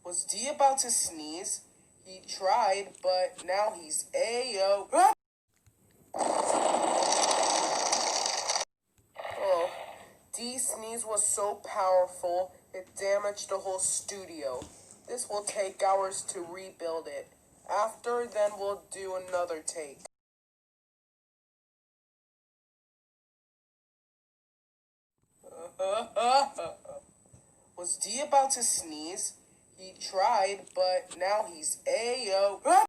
Was D about to sneeze? He tried, but now he's A-O. Oh, D's sneeze was so powerful, it damaged the whole studio. This will take hours to rebuild it. After, then we'll do another take. Was D about to sneeze? He tried, but now he's A-O.